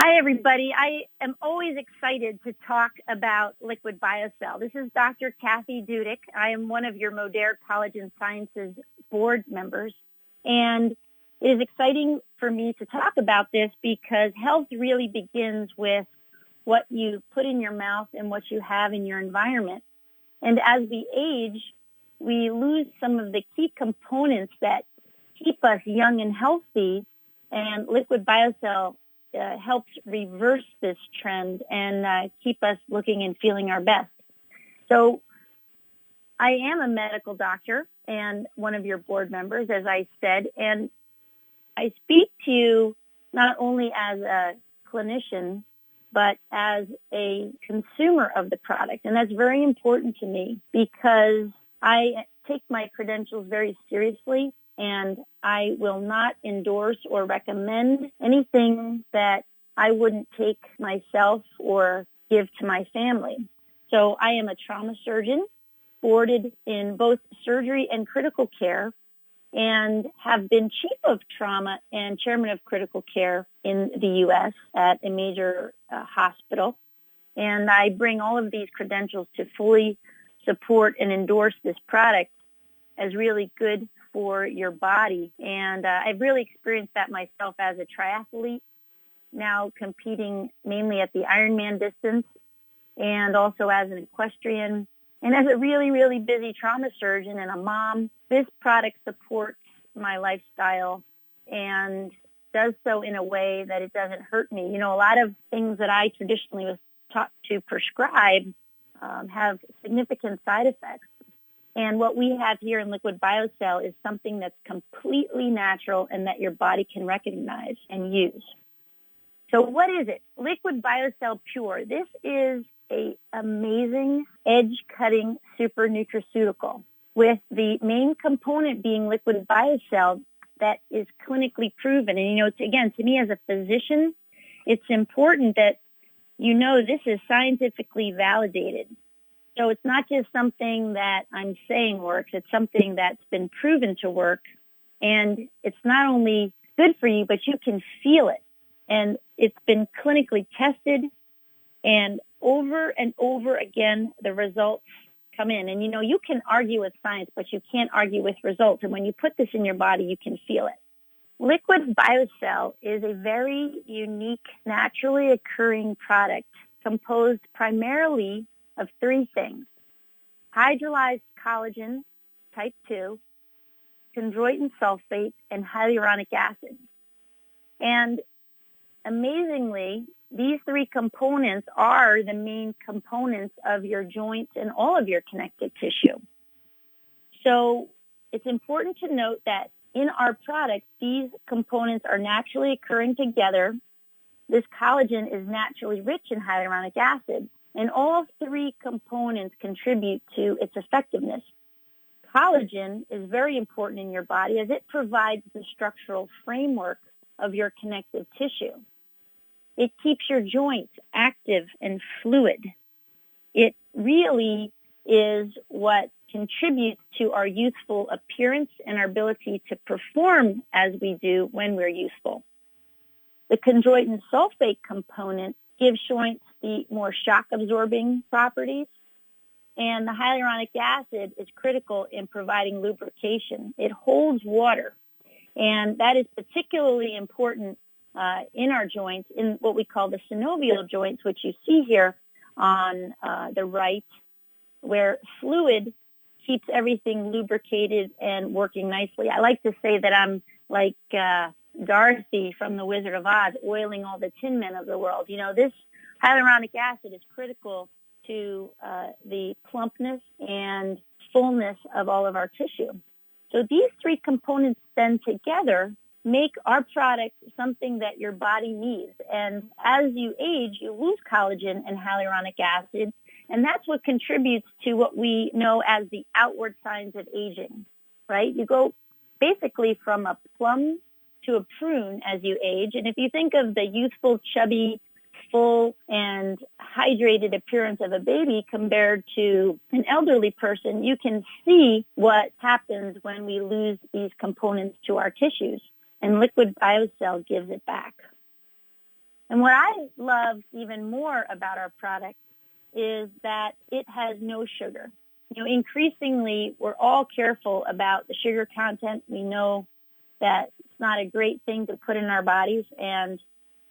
Hi, everybody. I am always excited to talk about Liquid BioCell. This is Dr. Cathy Dudick. I am one of your Modere Collagen Sciences board members, and it is exciting for me to talk about this because health really begins with what you put in your mouth and what you have in your environment. And as we age, we lose some of the key components that keep us young and healthy, and Liquid BioCell helps reverse this trend and keep us looking and feeling our best. So I am a medical doctor and one of your board members, as I said, and I speak to you not only as a clinician, but as a consumer of the product. And that's very important to me because I take my credentials very seriously, and I will not endorse or recommend anything that I wouldn't take myself or give to my family. So I am a trauma surgeon, boarded in both surgery and critical care, and have been chief of trauma and chairman of critical care in the U.S. at a major hospital. And I bring all of these credentials to fully support and endorse this product as really good for your body. And I've really experienced that myself as a triathlete, now competing mainly at the Ironman distance, and also as an equestrian, and as a really, really busy trauma surgeon and a mom. This product supports my lifestyle and does so in a way that it doesn't hurt me. You know, a lot of things that I traditionally was taught to prescribe have significant side effects. And what we have here in Liquid BioCell is something that's completely natural and that your body can recognize and use. So what is it? Liquid BioCell Pure. This is an amazing edge-cutting super nutraceutical with the main component being Liquid BioCell that is clinically proven. And, you know, again, to me as a physician, it's important that you know this is scientifically validated. So it's not just something that I'm saying works, it's something that's been proven to work. And it's not only good for you, but you can feel it. And it's been clinically tested, and over again, the results come in. And, you know, you can argue with science, but you can't argue with results. And when you put this in your body, you can feel it. Liquid BioCell is a very unique, naturally occurring product composed primarily of three things: hydrolyzed collagen, type 2, chondroitin sulfate, and hyaluronic acid. And amazingly, these three components are the main components of your joints and all of your connective tissue. So it's important to note that in our product, these components are naturally occurring together. This collagen is naturally rich in hyaluronic acid, and all three components contribute to its effectiveness. Collagen is very important in your body as it provides the structural framework of your connective tissue. It keeps your joints active and fluid. It really is what contributes to our youthful appearance and our ability to perform as we do when we're youthful. The chondroitin sulfate component gives joints the more shock-absorbing properties, and the hyaluronic acid is critical in providing lubrication. It holds water, and that is particularly important in our joints, in what we call the synovial joints, which you see here on the right, where fluid keeps everything lubricated and working nicely. I like to say that I'm like Dorothy from The Wizard of Oz, oiling all the Tin Men of the world. You know, this hyaluronic acid is critical to the plumpness and fullness of all of our tissue. So these three components then together make our product something that your body needs. And as you age, you lose collagen and hyaluronic acid, and that's what contributes to what we know as the outward signs of aging, right? You go basically from a plum to a prune as you age. And if you think of the youthful, chubby, full, and hydrated appearance of a baby compared to an elderly person, you can see what happens when we lose these components to our tissues. And Liquid BioCell gives it back. And what I love even more about our product is that it has no sugar. Increasingly, we're all careful about the sugar content. We know that it's not a great thing to put in our bodies. And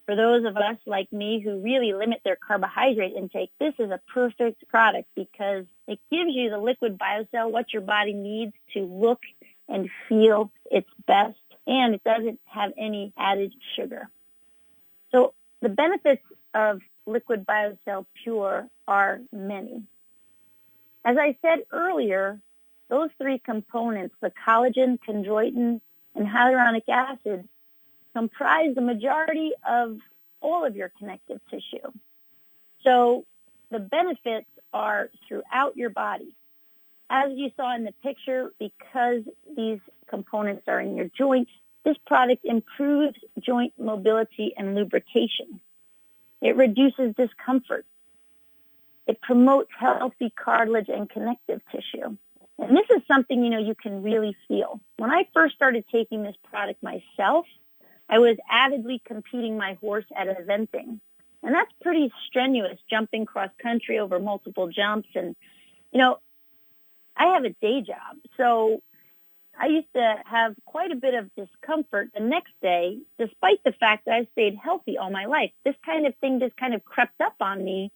for those of us like me who really limit their carbohydrate intake, this is a perfect product because it gives you the Liquid BioCell, what your body needs to look and feel its best, and it doesn't have any added sugar. So the benefits of Liquid BioCell Pure are many. As I said earlier, those three components, the collagen, chondroitin, and hyaluronic acid, comprise the majority of all of your connective tissue. So the benefits are throughout your body. As you saw in the picture, because these components are in your joints, this product improves joint mobility and lubrication. It reduces discomfort. It promotes healthy cartilage and connective tissue. And this is something, you can really feel. When I first started taking this product myself, I was avidly competing my horse at eventing. And that's pretty strenuous, jumping cross country over multiple jumps. And, I have a day job. So I used to have quite a bit of discomfort the next day, despite the fact that I stayed healthy all my life. This kind of thing just kind of crept up on me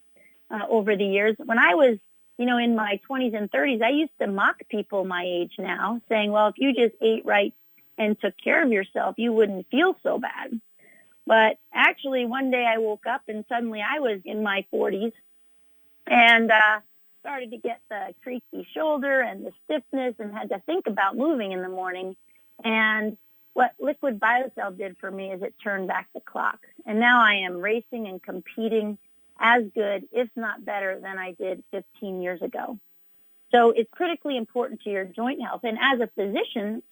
over the years. When I was, in my 20s and 30s, I used to mock people my age now, saying, well, if you just ate right and took care of yourself, you wouldn't feel so bad. But actually, one day I woke up and suddenly I was in my 40s and started to get the creaky shoulder and the stiffness and had to think about moving in the morning. And what Liquid BioCell did for me is it turned back the clock. And now I am racing and competing as good, if not better, than I did 15 years ago. So it's critically important to your joint health. And as a physician,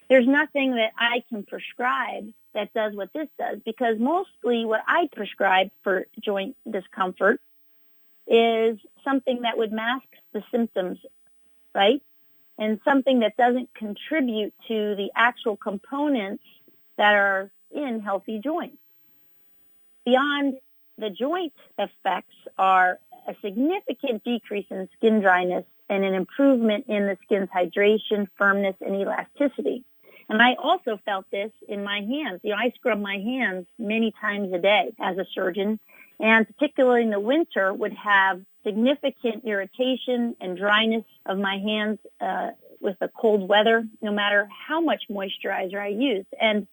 there's nothing that I can prescribe that does what this does, because mostly what I prescribe for joint discomfort is something that would mask the symptoms, right? And something that doesn't contribute to the actual components that are in healthy joints. Beyond the joint effects are a significant decrease in skin dryness and an improvement in the skin's hydration, firmness, and elasticity. And I also felt this in my hands. I scrub my hands many times a day as a surgeon, and particularly in the winter would have significant irritation and dryness of my hands with the cold weather, no matter how much moisturizer I used. And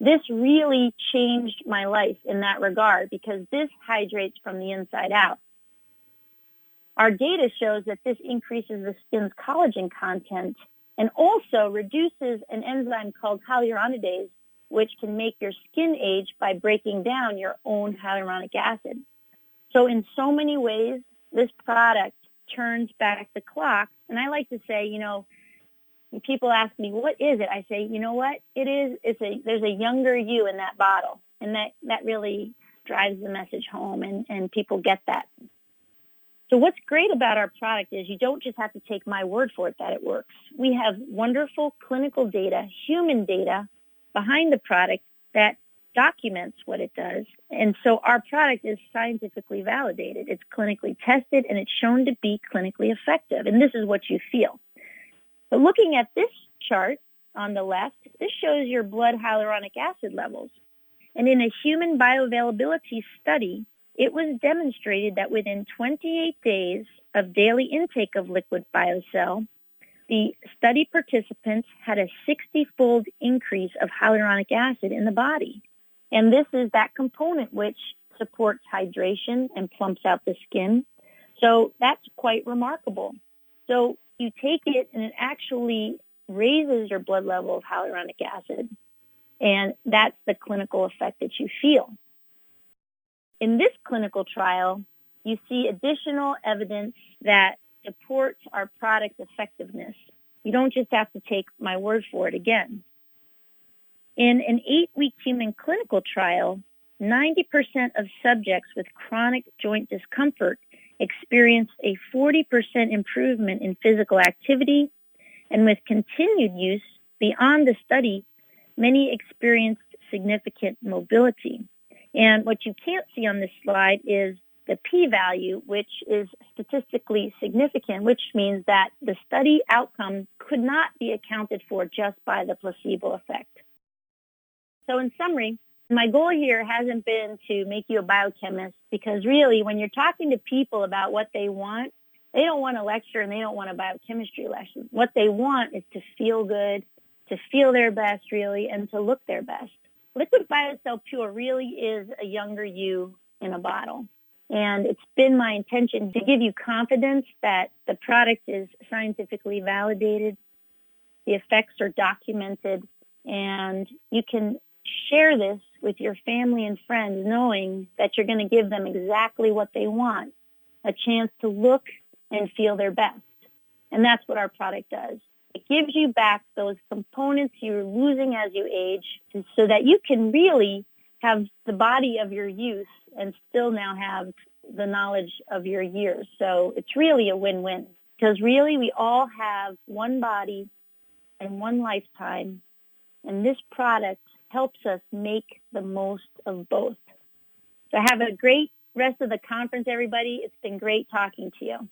this really changed my life in that regard because this hydrates from the inside out. Our data shows that this increases the skin's collagen content and also reduces an enzyme called hyaluronidase, which can make your skin age by breaking down your own hyaluronic acid. So in so many ways, this product turns back the clock. And I like to say, when people ask me, what is it? I say, you know what it is? There's a younger you in that bottle. And that really drives the message home, and people get that. So what's great about our product is you don't just have to take my word for it that it works. We have wonderful clinical data, human data behind the product that documents what it does. And so our product is scientifically validated. It's clinically tested, and it's shown to be clinically effective. And this is what you feel. So looking at this chart on the left, this shows your blood hyaluronic acid levels. And in a human bioavailability study, it was demonstrated that within 28 days of daily intake of Liquid BioCell, the study participants had a 60-fold increase of hyaluronic acid in the body. And this is that component which supports hydration and plumps out the skin. So that's quite remarkable. So you take it and it actually raises your blood level of hyaluronic acid. And that's the clinical effect that you feel. In this clinical trial, you see additional evidence that supports our product's effectiveness. You don't just have to take my word for it again. In an 8-week human clinical trial, 90% of subjects with chronic joint discomfort experienced a 40% improvement in physical activity, and with continued use beyond the study, many experienced significant mobility. And what you can't see on this slide is the p-value, which is statistically significant, which means that the study outcome could not be accounted for just by the placebo effect. So in summary, my goal here hasn't been to make you a biochemist, because really when you're talking to people about what they want, they don't want a lecture and they don't want a biochemistry lesson. What they want is to feel good, to feel their best really, and to look their best. Liquid BioCell Pure really is a younger you in a bottle. And it's been my intention to give you confidence that the product is scientifically validated, the effects are documented, and you can share this with your family and friends knowing that you're going to give them exactly what they want, a chance to look and feel their best. And that's what our product does. It gives you back those components you're losing as you age so that you can really have the body of your youth and still now have the knowledge of your years. So it's really a win-win, because really we all have one body and one lifetime, and this product helps us make the most of both. So have a great rest of the conference, everybody. It's been great talking to you.